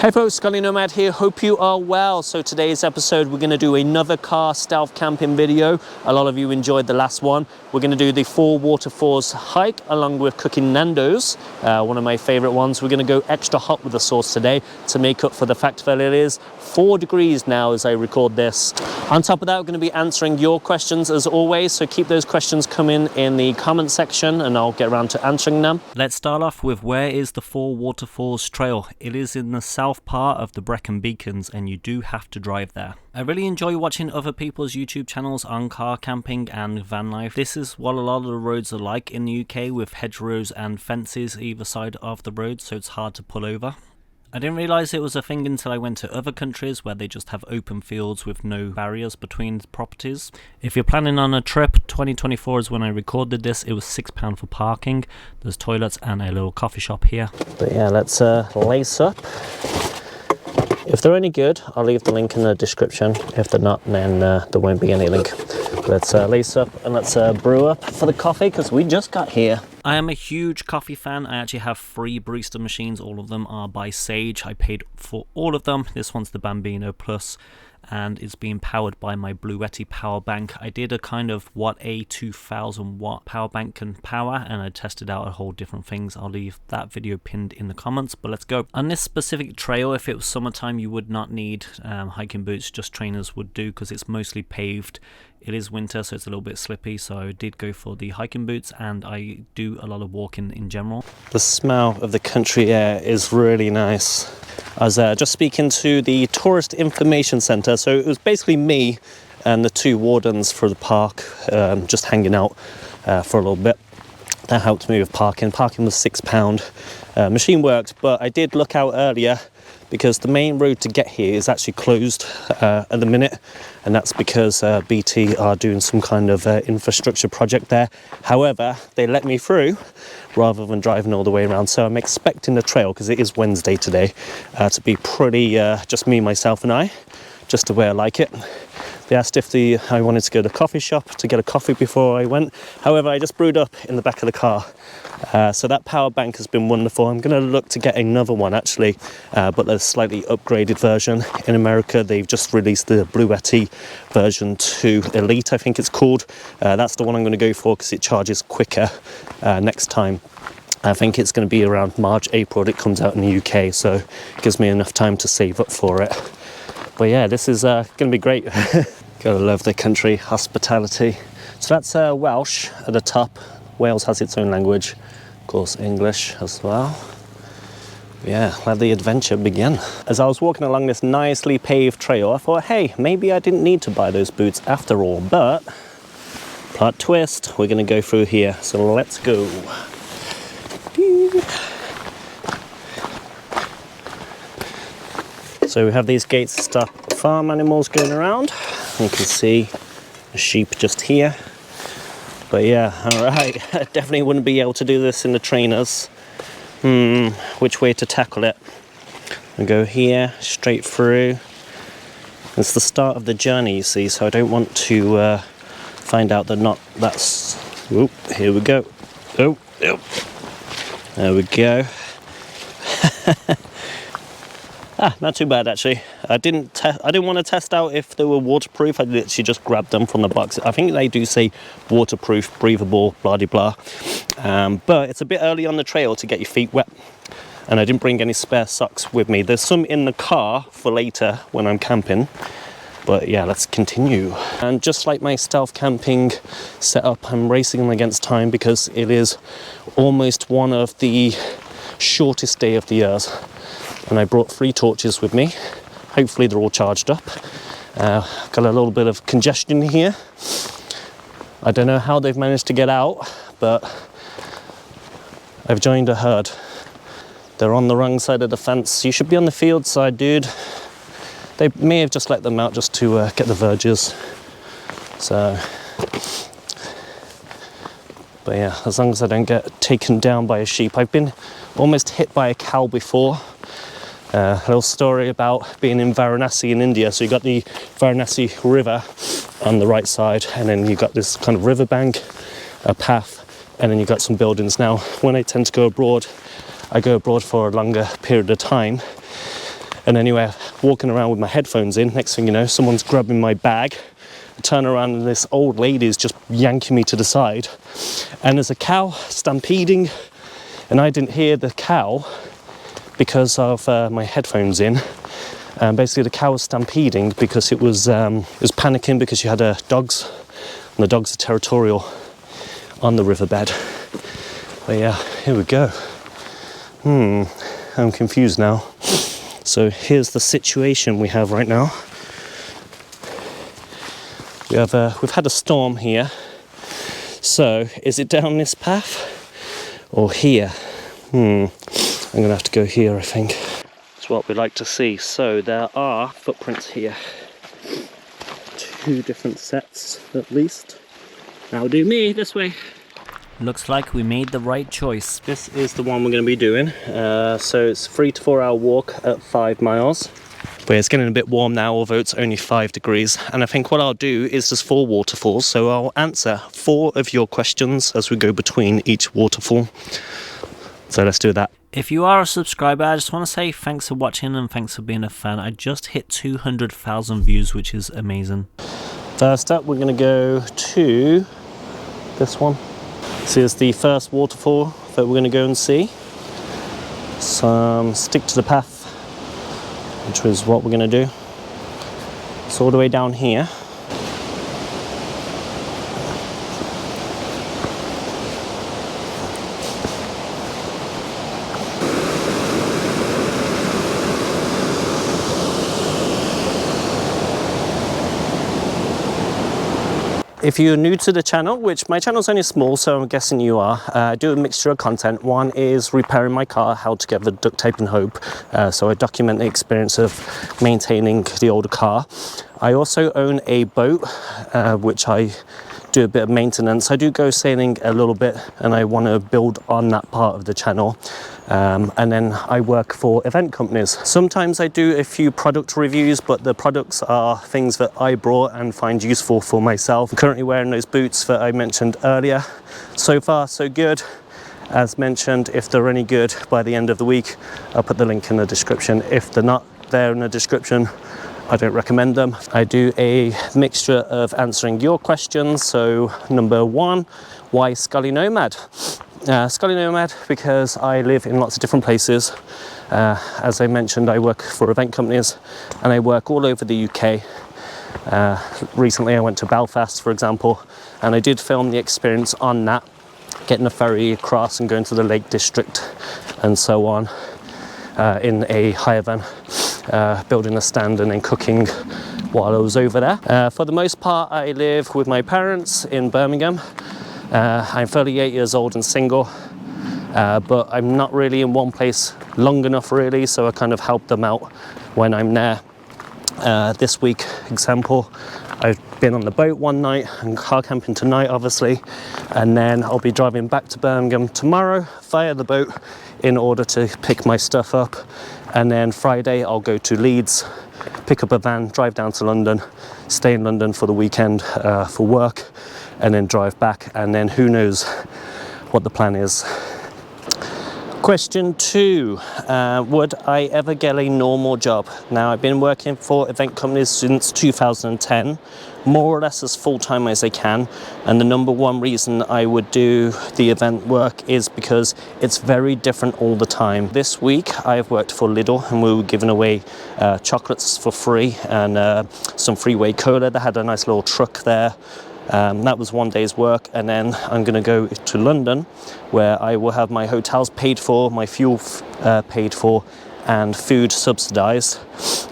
Hey folks, Scotty Nomad here, hope you are well. So today's episode we're going to do another car stealth camping video. A lot of you enjoyed the last one. We're going to do the Four Waterfalls hike along with cooking Nando's, one of my favorite ones. We're going to go extra hot with the sauce today to make up for the fact that it is 4 degrees now as I record this. On top of that, we're going to be answering your questions as always, so keep those questions coming in the comment section and I'll get around to answering them. Let's start off with where is the Four Waterfalls Trail. It is in the south part of the Brecon Beacons and you do have to drive there. I really enjoy watching other people's YouTube channels on car camping and van life. This is what a lot of the roads are like in the UK, with hedgerows and fences either side of the road, so it's hard to pull over. I didn't realise it was a thing until I went to other countries where they just have open fields with no barriers between properties. If you're planning on a trip, 2024 is when I recorded this, it was £6 for parking. There's toilets and a little coffee shop here. But yeah, let's lace up. If they're any good, I'll leave the link in the description. If they're not, then there won't be any link. Let's lace up and let's brew up for the coffee because we just got here. I am a huge coffee fan. I actually have 3 Barista machines. All of them are by Sage. I paid for all of them. This one's the Bambino Plus and it's being powered by my BLUETTI power bank. I did a kind of what a 2000 watt power bank can power and I tested out a whole different things. I'll leave that video pinned in the comments, but let's go. On this specific trail, if it was summertime, you would not need hiking boots, just trainers would do because it's mostly paved. It is winter, so it's a little bit slippy, so I did go for the hiking boots and I do a lot of walking in general. The smell of the country air is really nice. I was just speaking to the Tourist Information Centre, so it was basically me and the 2 wardens for the park, just hanging out for a little bit. That helped me with parking. Parking was £6. Machine worked, but I did look out earlier because the main road to get here is actually closed at the minute, and that's because BT are doing some kind of infrastructure project there. However, they let me through rather than driving all the way around, so I'm expecting the trail, because it is Wednesday today, to be pretty just me, myself and I, just the way I like it. They asked if I wanted to go to the coffee shop to get a coffee before I went. However, I just brewed up in the back of the car. So that power bank has been wonderful. I'm going to look to get another one actually, but a slightly upgraded version. In America, they've just released the BLUETTI version 2 Elite, I think it's called. That's the one I'm going to go for because it charges quicker next time. I think it's going to be around March, April it comes out in the UK, so it gives me enough time to save up for it. But yeah, this is going to be great. Gotta love the country hospitality. So that's Welsh at the top. Wales has its own language, of course English as well. Yeah, let the adventure begin. As I was walking along this nicely paved trail, I thought, hey, maybe I didn't need to buy those boots after all, but plot twist, we're gonna go through here, so let's go. So we have these gates to stop farm animals going around. You can see a sheep just here. But yeah, all right, I definitely wouldn't be able to do this in the trainers. Which way to tackle it? I go here, straight through. It's the start of the journey, you see, so I don't want to find out that that's... Oh, here we go. Oh, there we go. Not too bad actually. I didn't want to test out if they were waterproof. I literally just grabbed them from the box. I think they do say waterproof, breathable, blah de blah. But it's a bit early on the trail to get your feet wet, and I didn't bring any spare socks with me. There's some in the car for later when I'm camping. But yeah, let's continue. And just like my stealth camping setup, I'm racing against time because it is almost one of the shortest day of the year. And I brought 3 torches with me. Hopefully they're all charged up. Got a little bit of congestion here. I don't know how they've managed to get out, but I've joined a herd. They're on the wrong side of the fence. You should be on the field side, dude. They may have just let them out just to get the verges. So, but yeah, as long as I don't get taken down by a sheep. I've been almost hit by a cow before. A little story about being in Varanasi in India. So you got the Varanasi river on the right side, and then you got this kind of riverbank, a path, and then you got some buildings. Now, when I tend to go abroad, I go abroad for a longer period of time, And anyway, walking around with my headphones in, next thing you know, someone's grabbing my bag. I turn around and this old lady is just yanking me to the side. And there's a cow stampeding, and I didn't hear the cow because of my headphones in. Basically, the cow was stampeding because it was panicking because you had dogs, and the dogs are territorial on the riverbed. But yeah, here we go. I'm confused now. So here's the situation we have right now. We've had a storm here. So is it down this path or here? I'm gonna have to go here, I think. It's what we like to see. So there are footprints here. 2 different sets at least. That'll do me this way. Looks like we made the right choice. This is the one we're going to be doing. So it's 3 to 4 hour walk at 5 miles. But it's getting a bit warm now, although it's only 5 degrees. And I think what I'll do is there's 4 waterfalls. So I'll answer 4 of your questions as we go between each waterfall. So let's do that. If you are a subscriber, I just want to say thanks for watching and thanks for being a fan. I just hit 200,000 views, which is amazing. First up, we're going to go to this one. So here's the first waterfall that we're going to go and see. Stick to the path, which is what we're going to do. It's all the way down here. If you're new to the channel, which my channel's only small, so I'm guessing you are, I do a mixture of content. One is repairing my car, how to get the duct tape and hope. So I document the experience of maintaining the older car. I also own a boat, which I do a bit of maintenance. I do go sailing a little bit, and I want to build on that part of the channel. And then I work for event companies. Sometimes I do a few product reviews, but the products are things that I brought and find useful for myself. I'm currently wearing those boots that I mentioned earlier. So far, so good. As mentioned, if they're any good by the end of the week, I'll put the link in the description. If they're not there in the description, I don't recommend them. I do a mixture of answering your questions. So number 1, why Scotty Nomad? Scotty Nomad because I live in lots of different places. As I mentioned, I work for event companies and I work all over the UK. Recently I went to Belfast, for example, and I did film the experience on that, getting a ferry across and going to the Lake District and so on, in a hire van, building a stand and then cooking while I was over there. For the most part, I live with my parents in Birmingham. I'm 38 years old and single, but I'm not really in one place long enough really, so I kind of help them out when I'm there. This week, example, I've been on the boat one night and car camping tonight obviously, and then I'll be driving back to Birmingham tomorrow via the boat in order to pick my stuff up, and then Friday I'll go to Leeds, pick up a van, drive down to London, stay in London for the weekend for work, and then drive back, and then who knows what the plan is. Question 2, would I ever get a normal job? Now, I've been working for event companies since 2010, more or less as full-time as I can, and the number 1 reason I would do the event work is because it's very different all the time. This week I've worked for Lidl and we were giving away chocolates for free and some freeway cola. They had a nice little truck there. That was 1 day's work, and then I'm going to go to London where I will have my hotels paid for, my fuel paid for, and food subsidised,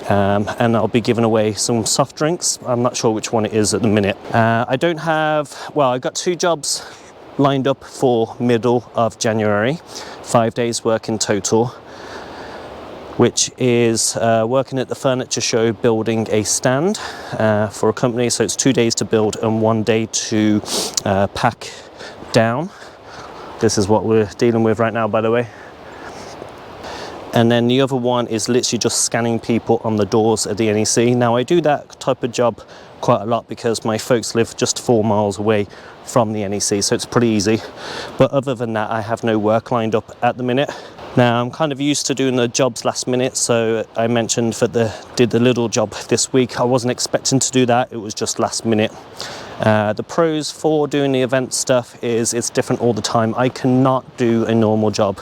and I'll be giving away some soft drinks. I'm not sure which one it is at the minute. I don't have, well, I've got 2 jobs lined up for middle of January, 5 days work in total, which is working at the furniture show building a stand for a company. So it's 2 days to build and 1 day to pack down. This is what we're dealing with right now, by the way. And then the other one is literally just scanning people on the doors at the NEC. Now I do that type of job quite a lot because my folks live just 4 miles away from the NEC, so it's pretty easy. But other than that, I have no work lined up at the minute. Now I'm kind of used to doing the jobs last minute, so I mentioned that did the little job this week. I wasn't expecting to do that, it was just last minute. The pros for doing the event stuff is it's different all the time. I cannot do a normal job.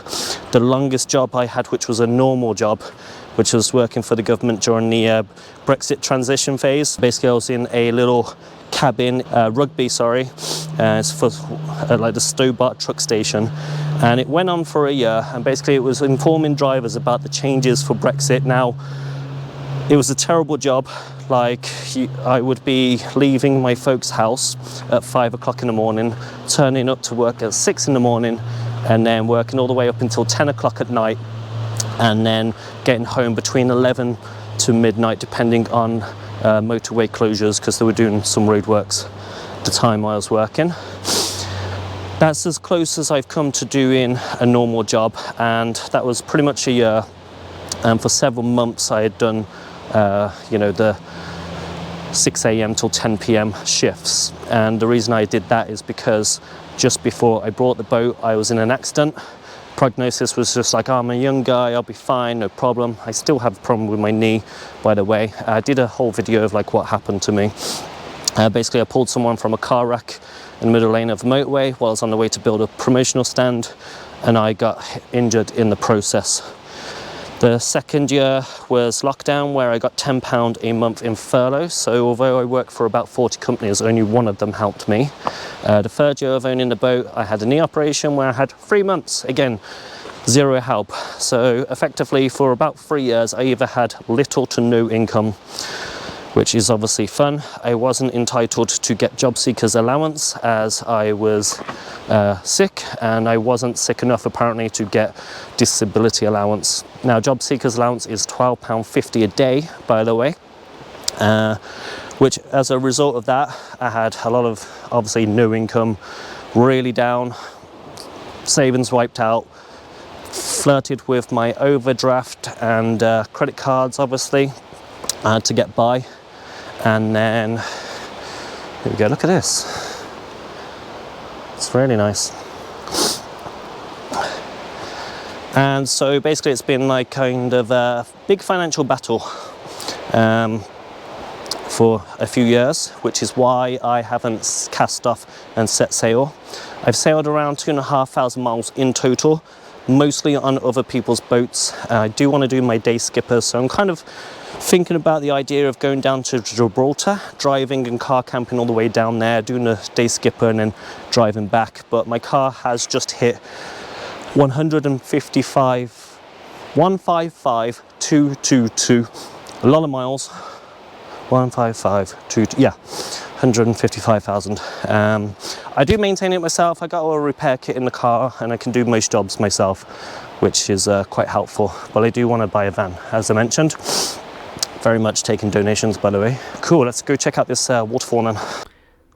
The longest job I had, which was a normal job, which was working for the government during the Brexit transition phase. Basically I was in a little cabin, rugby, sorry, it's for like the Stobart truck station, and it went on for a year, and basically it was informing drivers about the changes for Brexit. Now it was a terrible job. Like I would be leaving my folks' house at 5 o'clock in the morning, turning up to work at 6 in the morning, and then working all the way up until 10 o'clock at night, and then getting home between 11 to midnight depending on motorway closures, because they were doing some roadworks at the time I was working. That's as close as I've come to doing a normal job, and that was pretty much a year. And for several months I had done you know, the 6 a.m. till 10 p.m. shifts, and the reason I did that is because just before I bought the boat I was in an accident. Prognosis was just like, oh, I'm a young guy, I'll be fine, no problem. I still have a problem with my knee, by the way. I did a whole video of like what happened to me. Basically I pulled someone from a car wreck in the middle lane of the motorway while I was on the way to build a promotional stand, and I got injured in the process. The second year was lockdown, where I got £10 a month in furlough. So although I worked for about 40 companies, only one of them helped me. The third year of owning the boat, I had a knee operation where I had 3 months, again, zero help. So effectively for about 3 years, I either had little to no income, which is obviously fun. I wasn't entitled to get job seekers allowance as I was sick, and I wasn't sick enough apparently to get disability allowance. Now job seekers allowance is £12.50 a day, by the way, which as a result of that I had a lot of obviously no income, really down, savings wiped out, flirted with my overdraft and credit cards obviously to get by. And then here we go, look at this, it's really nice. And so basically it's been like kind of a big financial battle for a few years, which is why I haven't cast off and set sail. I've sailed around 2,500 miles in total, mostly on other people's boats. I do want to do my day skipper, so I'm kind of thinking about the idea of going down to Gibraltar, driving and car camping all the way down there, doing a day skipper and then driving back. But my car has just hit 155,222, a lot of miles. 155,222, yeah, 155,000. I do maintain it myself. I got a repair kit in the car and I can do most jobs myself, which is quite helpful. But I do want to buy a van, as I mentioned. Very much taking donations, by the way. Cool, let's go check out this waterfall then.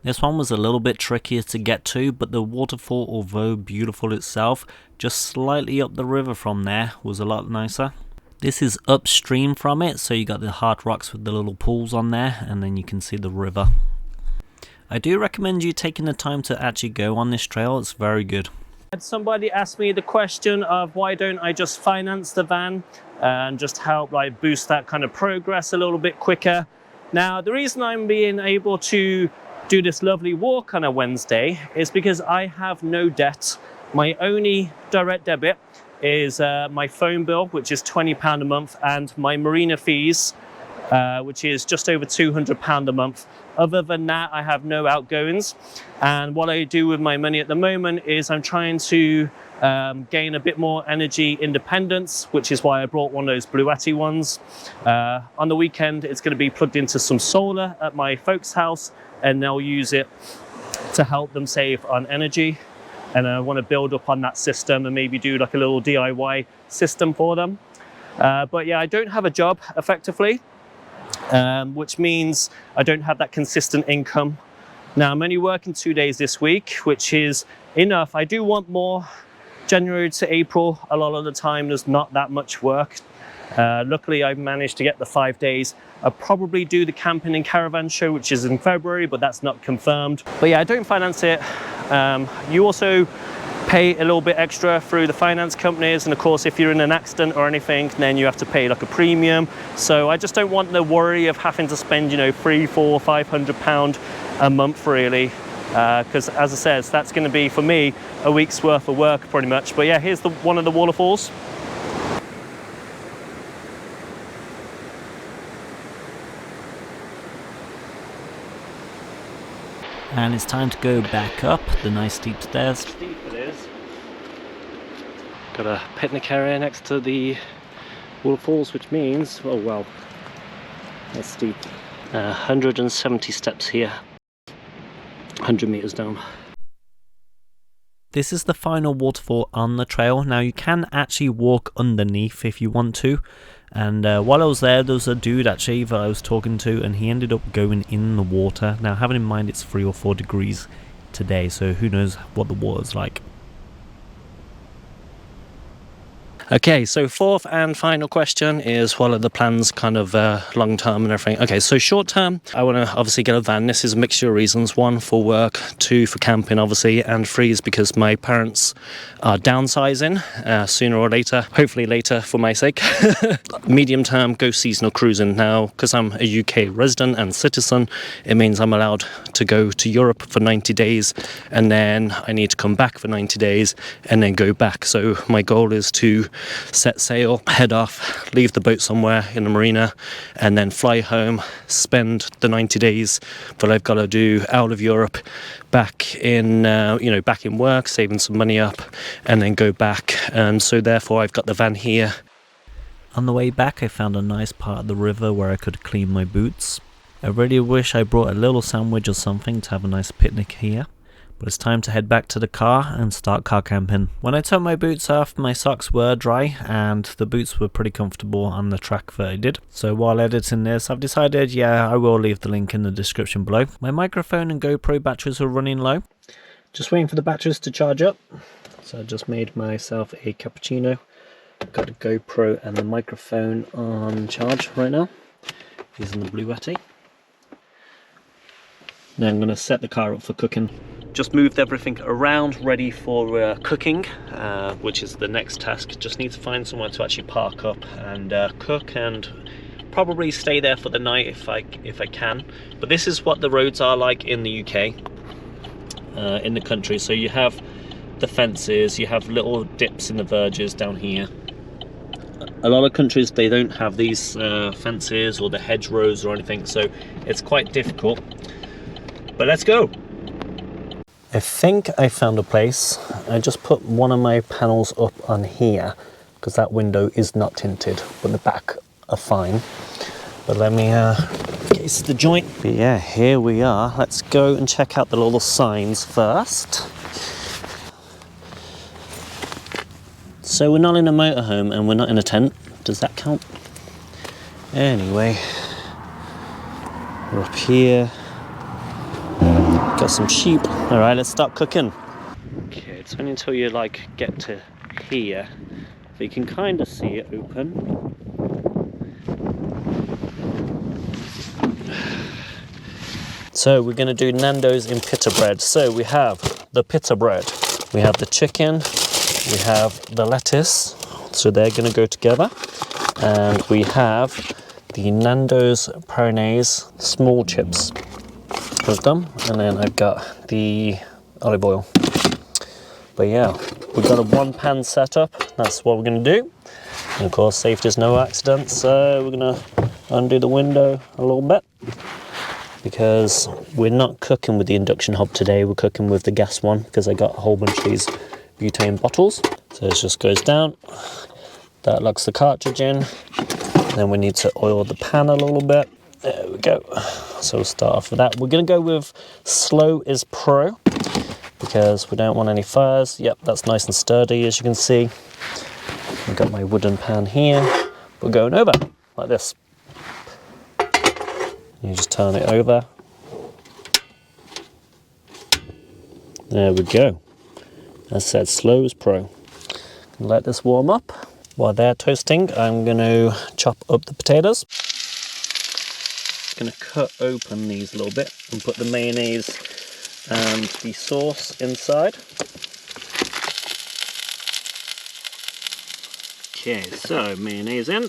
This one was a little bit trickier to get to, but the waterfall, although beautiful itself, just slightly up the river from there was a lot nicer. This is upstream from it, so you got the hard rocks with the little pools on there, and then you can see the river. I do recommend you taking the time to actually go on this trail, it's very good. Somebody asked me the question of why don't I just finance the van and just help like boost that kind of progress a little bit quicker. Now the reason I'm being able to do this lovely walk on a Wednesday is because I have no debt. My only direct debit is my phone bill, which is £20 a month, and my marina fees, which is just over £200 a month. Other than that, I have no outgoings. And what I do with my money at the moment is I'm trying to gain a bit more energy independence, which is why I brought one of those BLUETTI ones. On the weekend, it's going to be plugged into some solar at my folks' house, and they'll use it to help them save on energy. And I want to build up on that system and maybe do like a little DIY system for them. But yeah, I don't have a job effectively, which means I don't have that consistent income. Now I'm only working 2 days this week, which is enough. I do want more. January to April, a lot of the time there's not that much work. Luckily I've managed to get the 5 days. I'll probably do the camping and caravan show, which is in February, but that's not confirmed. But yeah, I don't finance it. You also pay a little bit extra through the finance companies, and of course if you're in an accident or anything, then you have to pay like a premium. So I just don't want the worry of having to spend, you know, £300, £400, £500 a month really, because as I said, that's going to be for me a week's worth of work pretty much. But yeah, here's one of the waterfalls. And it's time to go back up the nice steep stairs. Steep it is. Got a picnic area next to the waterfalls, which means, oh well, that's steep. 170 steps here, 100 meters down. This is the final waterfall on the trail. Now you can actually walk underneath if you want to. And while I was there was a dude actually that I was talking to, and he ended up going in the water. Now having in mind it's 3 or 4 degrees today, so who knows what the water's like. Okay, so fourth and final question is, what are the plans kind of long term and everything? Okay, so short term, I want to obviously get a van. This is a mixture of reasons. 1, for work, 2, for camping obviously, and 3 is because my parents are downsizing sooner or later, hopefully later for my sake. Medium term, go seasonal cruising. Now, because I'm a UK resident and citizen, it means I'm allowed to go to Europe for 90 days, and then I need to come back for 90 days and then go back. So my goal is to set sail, head off, leave the boat somewhere in the marina, and then fly home, spend the 90 days that I've got to do out of Europe, back in back in work, saving some money up, and then go back. And so therefore I've got the van here. On the way back I found a nice part of the river where I could clean my boots. I really wish I brought a little sandwich or something to have a nice picnic here. But it's time to head back to the car and start car camping. When I took my boots off, my socks were dry and the boots were pretty comfortable on the track that I did. So while editing this, I've decided, yeah, I will leave the link in the description below. My microphone and GoPro batteries are running low. Just waiting for the batteries to charge up. So I just made myself a cappuccino. Got the GoPro and the microphone on charge right now, using the BLUETTI. Now I'm going to set the car up for cooking. Just moved everything around, ready for cooking, which is the next task. Just need to find somewhere to actually park up and cook, and probably stay there for the night if I can. But this is what the roads are like in the UK, in the country. So you have the fences, you have little dips in the verges down here. A lot of countries, they don't have these fences or the hedgerows or anything, so it's quite difficult. But let's go. I think I found a place. I just put one of my panels up on here because that window is not tinted, but the back are fine. But let me case the joint. But yeah, here we are. Let's go and check out the little signs first. So we're not in a motorhome and we're not in a tent. Does that count? Anyway, we're up here. Got some sheep. All right, let's start cooking. Okay, it's only until you get to here that you can kind of see it open. So we're going to do Nando's in Pitta bread. So we have the Pitta bread, we have the chicken, we have the lettuce, so they're going to go together, and we have the Nando's Peronaise small chips with them, and then I've got the olive oil. But yeah, we've got a 1-pan setup. That's what we're going to do, and of course safety is no accident, so we're going to undo the window a little bit because we're not cooking with the induction hob today. We're cooking with the gas one because I got a whole bunch of these butane bottles. So it just goes down, that locks the cartridge in, then we need to oil the pan a little bit. There we go. So we'll start off with that. We're going to go with slow is pro because we don't want any fires. Yep, that's nice and sturdy, as you can see. I've got my wooden pan here. We're going over like this. You just turn it over. There we go. As said, slow is pro. Let this warm up. While they're toasting, I'm going to chop up the potatoes. Going to cut open these a little bit and put the mayonnaise and the sauce inside. Okay, so mayonnaise in.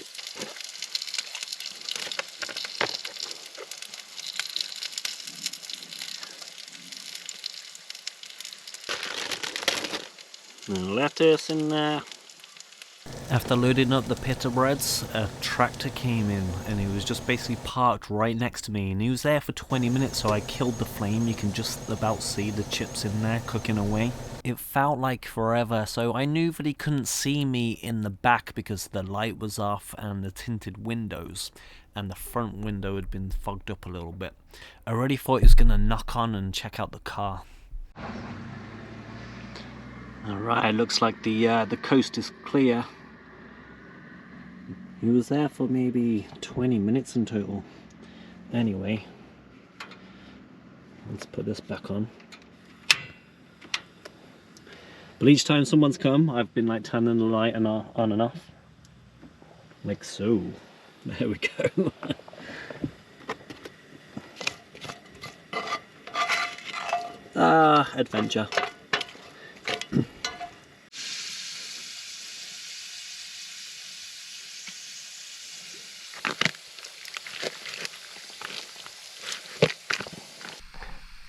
And lettuce in there. After loading up the pita breads, a tractor came in and he was just basically parked right next to me, and he was there for 20 minutes, so I killed the flame. You can just about see the chips in there cooking away. It felt like forever, so I knew that he couldn't see me in the back because the light was off and the tinted windows, and the front window had been fogged up a little bit. I already thought he was going to knock on and check out the car. Alright, looks like the coast is clear. He was there for maybe 20 minutes in total. Anyway, let's put this back on. But each time someone's come, I've been like turning the light on and off. Like so. There we go. Adventure.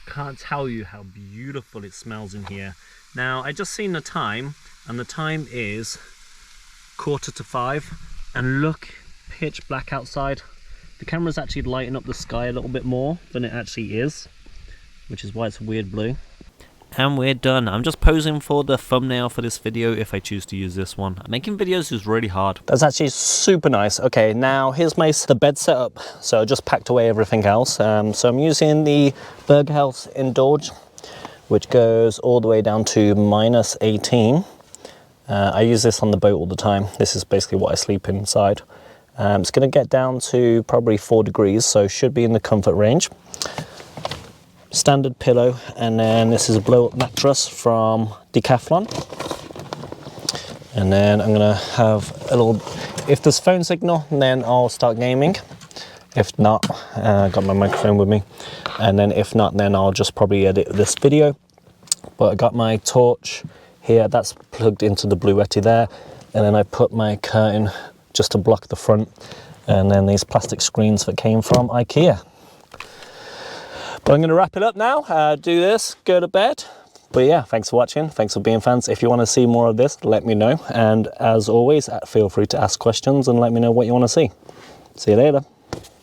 Can't tell you how beautiful it smells in here. Now, I just seen the time, and the time is 4:45, and look, pitch black outside. The camera's actually lighting up the sky a little bit more than it actually is, which is why it's a weird blue. And we're done. I'm just posing for the thumbnail for this video if I choose to use this one. Making videos is really hard. That's actually super nice. Okay, now here's the bed setup. So I just packed away everything else. So I'm using the Berghaus Indulge, which goes all the way down to -18. I use this on the boat all the time. This is basically what I sleep inside. It's going to get down to probably 4 degrees, so should be in the comfort range. Standard pillow, and then this is a blow-up mattress from Decathlon. And then I'm gonna have a little, if there's phone signal, then I'll start gaming. If not, I got my microphone with me. And then if not, then I'll just probably edit this video. But I got my torch here, that's plugged into the BLUETTI there. And then I put my curtain just to block the front. And then these plastic screens that came from IKEA. But I'm going to wrap it up now, do this, go to bed. But yeah, thanks for watching, thanks for being fans. If you want to see more of this, let me know. And as always, feel free to ask questions and let me know what you want to see. See you later.